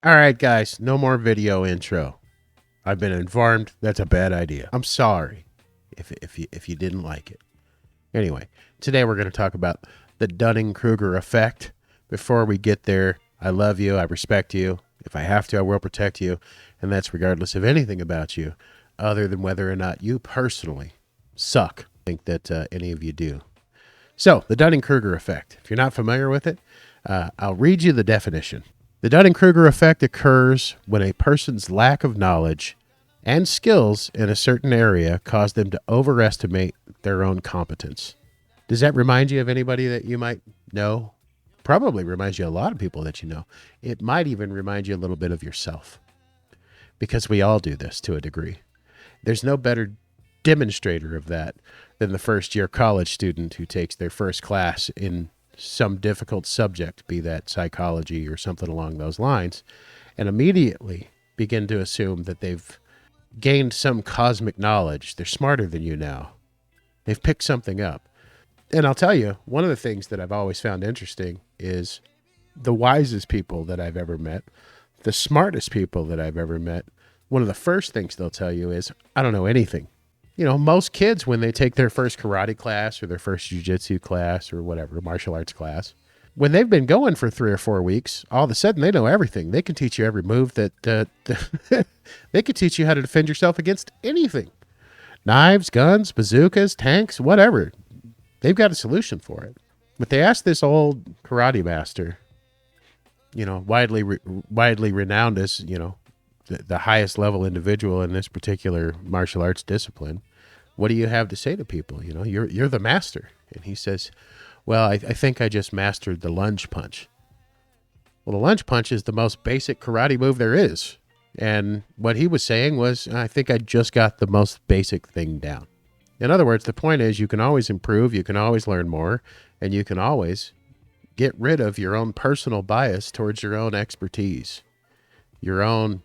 All right, guys, no more video intro. I've been informed that's a bad idea. I'm sorry if you didn't like it. Anyway, today we're going to talk about the Dunning-Kruger effect. Before we get there, I love you. I respect you. If I have to, I will protect you. And that's regardless of anything about you, other than whether or not you personally suck. I think that any of you do. So, the Dunning-Kruger effect. If you're not familiar with it, I'll read you the definition. The Dunning-Kruger effect occurs when a person's lack of knowledge and skills in a certain area cause them to overestimate their own competence. Does that remind you of anybody that you might know? Probably reminds you of a lot of people that you know. It might even remind you a little bit of yourself, because we all do this to a degree. There's no better demonstrator of that than the first-year college student who takes their first class in some difficult subject, be that psychology or something along those lines, and immediately begin to assume that they've gained some cosmic knowledge. They're smarter than you now. They've picked something up. And I'll tell you, one of the things that I've always found interesting is the wisest people that I've ever met, the smartest people that I've ever met, one of the first things they'll tell you is, I don't know anything. You know, most kids, when they take their first karate class or their first jiu-jitsu class or whatever, martial arts class, when they've been going for 3 or 4 weeks, all of a sudden they know everything. They can teach you every move that they can teach you how to defend yourself against anything. Knives, guns, bazookas, tanks, whatever. They've got a solution for it. But they asked this old karate master, you know, widely renowned as, you know, the highest level individual in this particular martial arts discipline, what do you have to say to people? You know, you're the master. And he says, well, I think I just mastered the lunge punch. Well, the lunge punch is the most basic karate move there is. And what he was saying was, I think I just got the most basic thing down. In other words, the point is you can always improve, you can always learn more, and you can always get rid of your own personal bias towards your own expertise, your own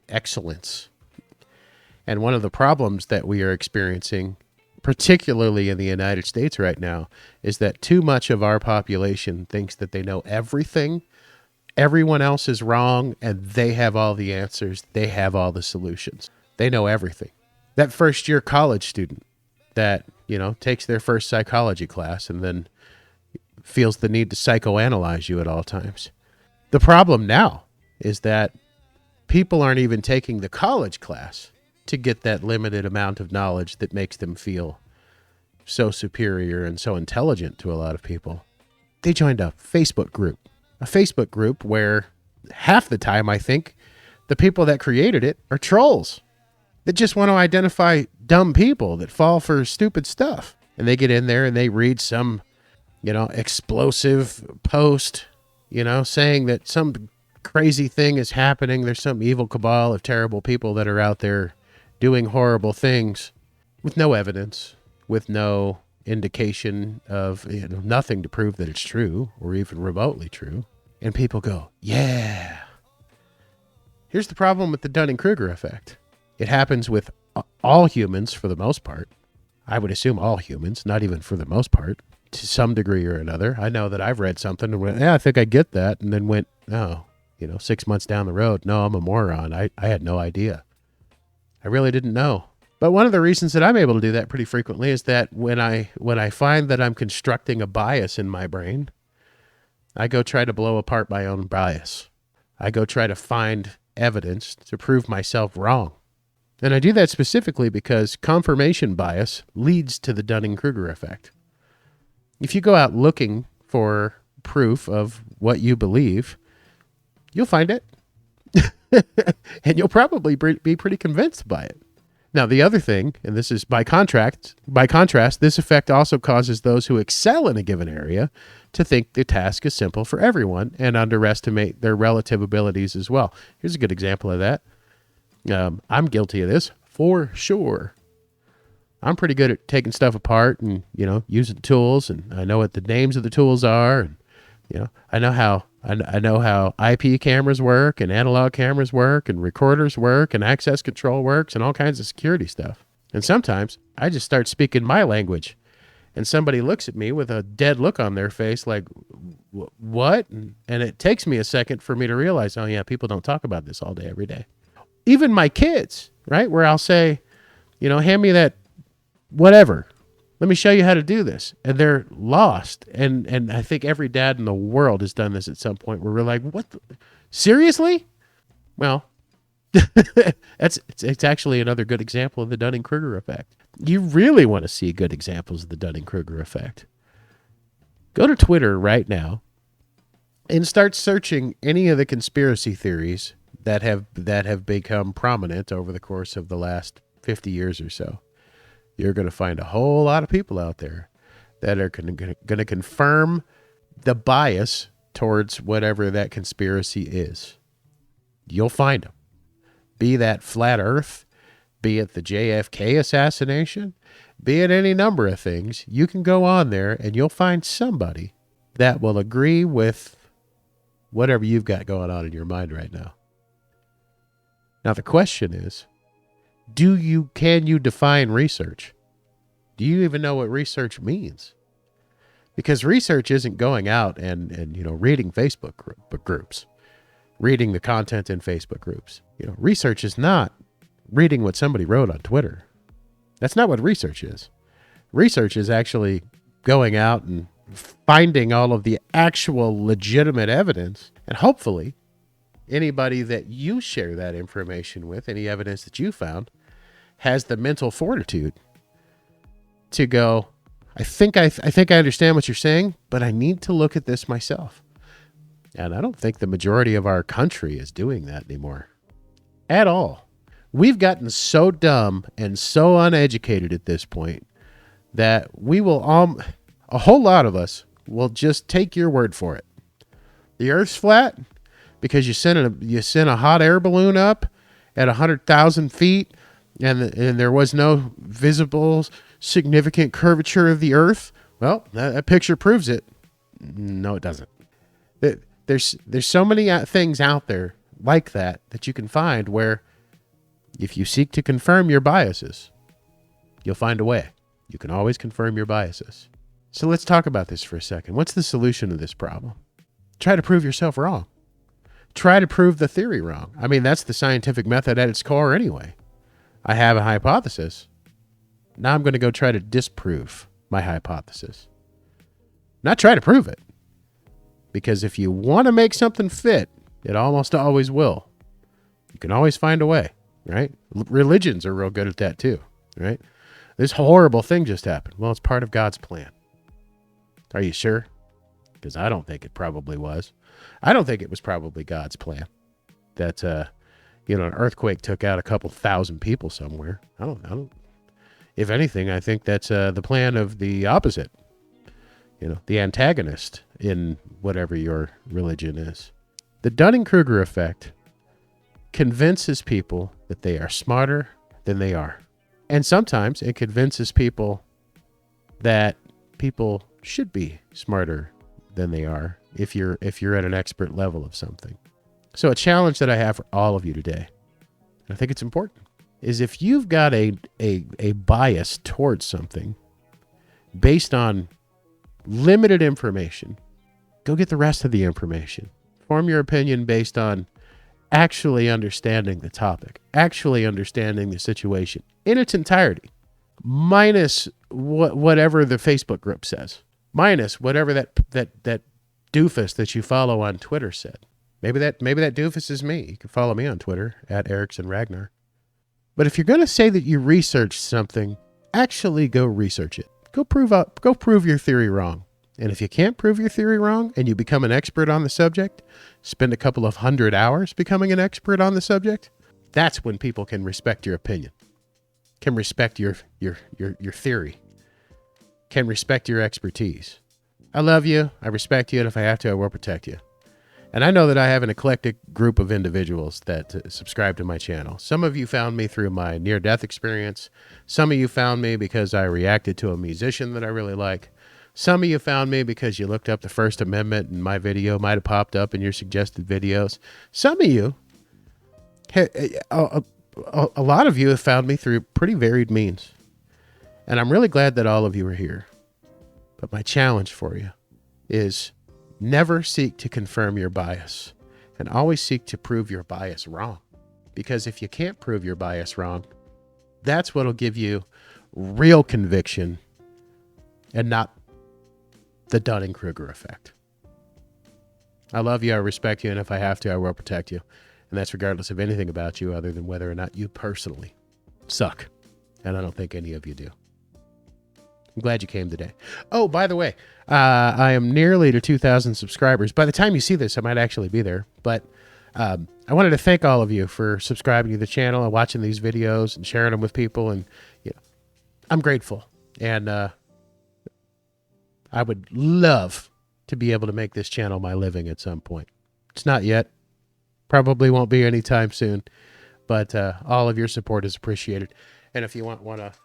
excellence. And one of the problems that we are experiencing, particularly in the United States right now, is that too much of our population thinks that they know everything. Everyone else is wrong, and they have all the answers. They have all the solutions. They know everything. That first-year college student that, you know, takes their first psychology class and then feels the need to psychoanalyze you at all times. The problem now is that people aren't even taking the college class to get that limited amount of knowledge that makes them feel so superior and so intelligent to a lot of people. They joined a Facebook group where half the time I think the people that created it are trolls that just want to identify dumb people that fall for stupid stuff. And they get in there and they read some, you know, explosive post, you know, saying that some crazy thing is happening. There's some evil cabal of terrible people that are out there doing horrible things with no evidence, with no indication of, you know, nothing to prove that it's true or even remotely true. And people go, yeah. Here's the problem with the Dunning-Kruger effect. It happens with all humans for the most part. I would assume all humans, not even for the most part, to some degree or another. I know that I've read something and went, yeah, I think I get that. And then went, oh, you know, 6 months down the road, no, I'm a moron. I had no idea. I really didn't know. But one of the reasons that I'm able to do that pretty frequently is that when I find that I'm constructing a bias in my brain, I go try to blow apart my own bias. I go try to find evidence to prove myself wrong. And I do that specifically because confirmation bias leads to the Dunning-Kruger effect. If you go out looking for proof of what you believe, you'll find it. And you'll probably be pretty convinced by it. Now, the other thing, and this is by contrast, this effect also causes those who excel in a given area to think the task is simple for everyone and underestimate their relative abilities as well. Here's a good example of that. I'm guilty of this for sure. I'm pretty good at taking stuff apart and, you know, using tools, and I know what the names of the tools are, and, you know, I know how IP cameras work and analog cameras work and recorders work and access control works and all kinds of security stuff. And sometimes I just start speaking my language and somebody looks at me with a dead look on their face like, what? And it takes me a second for me to realize, oh yeah, people don't talk about this all day, every day. Even my kids, right? Where I'll say, hand me that whatever. Let me show you how to do this. And they're lost. And I think every dad in the world has done this at some point where we're like, seriously? Well, it's actually another good example of the Dunning-Kruger effect. You really want to see good examples of the Dunning-Kruger effect. Go to Twitter right now and start searching any of the conspiracy theories that have become prominent over the course of the last 50 years or so. You're going to find a whole lot of people out there that are going to confirm the bias towards whatever that conspiracy is. You'll find them. Be that flat earth, be it the JFK assassination, be it any number of things. You can go on there and you'll find somebody that will agree with whatever you've got going on in your mind right now. Now the question is, can you define research? Do you even know what research means? Because research isn't going out and reading Facebook groups, reading the content in Facebook groups. Research is not reading what somebody wrote on Twitter. That's not what research is. Research is actually going out and finding all of the actual legitimate evidence, and hopefully anybody that you share that information with, any evidence that you found, has the mental fortitude to go, I think I understand what you're saying, but I need to look at this myself. And I don't think the majority of our country is doing that anymore. At all. We've gotten so dumb and so uneducated at this point that we will, a whole lot of us will just take your word for it. The Earth's flat because you sent a hot air balloon up at 100,000 feet and there was no visible significant curvature of the Earth. Well, that picture proves it. No, it doesn't. There's so many things out there like that you can find where if you seek to confirm your biases, you'll find a way. You can always confirm your biases. So let's talk about this for a second. What's the solution to this problem? Try to prove yourself wrong. Try to prove the theory wrong. I mean, that's the scientific method at its core anyway. I have a hypothesis. Now I'm going to go try to disprove my hypothesis. Not try to prove it. Because if you want to make something fit, it almost always will. You can always find a way, right? Religions are real good at that too, right? This horrible thing just happened. Well, it's part of God's plan. Are you sure? Because I don't think it probably was. I don't think it was probably God's plan that, an earthquake took out a couple thousand people somewhere. I don't. If anything, I think that's the plan of the opposite. The antagonist in whatever your religion is. The Dunning-Kruger effect convinces people that they are smarter than they are. And sometimes it convinces people that people should be smarter than they are if you're at an expert level of something. So a challenge that I have for all of you today, and I think it's important, is if you've got a bias towards something based on limited information, go get the rest of the information. Form your opinion based on actually understanding the topic, actually understanding the situation in its entirety, minus whatever the Facebook group says, minus whatever that doofus that you follow on Twitter said. Maybe that doofus is me. You can follow me on Twitter at @EricksonRagnar. But if you're going to say that you researched something, actually go research it. Go prove your theory wrong. And if you can't prove your theory wrong and you become an expert on the subject, spend a couple of 100 hours becoming an expert on the subject, that's when people can respect your opinion, can respect your theory, can respect your expertise. I love you. I respect you. And if I have to, I will protect you. And I know that I have an eclectic group of individuals that subscribe to my channel. Some of you found me through my near-death experience. Some of you found me because I reacted to a musician that I really like. Some of you found me because you looked up the First Amendment and my video might have popped up in your suggested videos. Some of you, a lot of you have found me through pretty varied means. And I'm really glad that all of you are here. But my challenge for you is never seek to confirm your bias and always seek to prove your bias wrong. Because if you can't prove your bias wrong, that's what'll give you real conviction and not the Dunning-Kruger effect. I love you, I respect you, and if I have to, I will protect you. And that's regardless of anything about you other than whether or not you personally suck. And I don't think any of you do. I'm glad you came today. Oh, by the way, I am nearly to 2,000 subscribers. By the time you see this, I might actually be there. But I wanted to thank all of you for subscribing to the channel and watching these videos and sharing them with people. And I'm grateful. And I would love to be able to make this channel my living at some point. It's not yet. Probably won't be anytime soon. But all of your support is appreciated. And if you want one of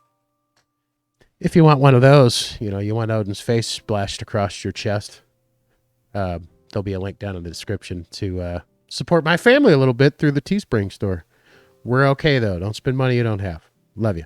those, you want Odin's face splashed across your chest, there'll be a link down in the description to support my family a little bit through the Teespring store. We're okay, though. Don't spend money you don't have. Love you.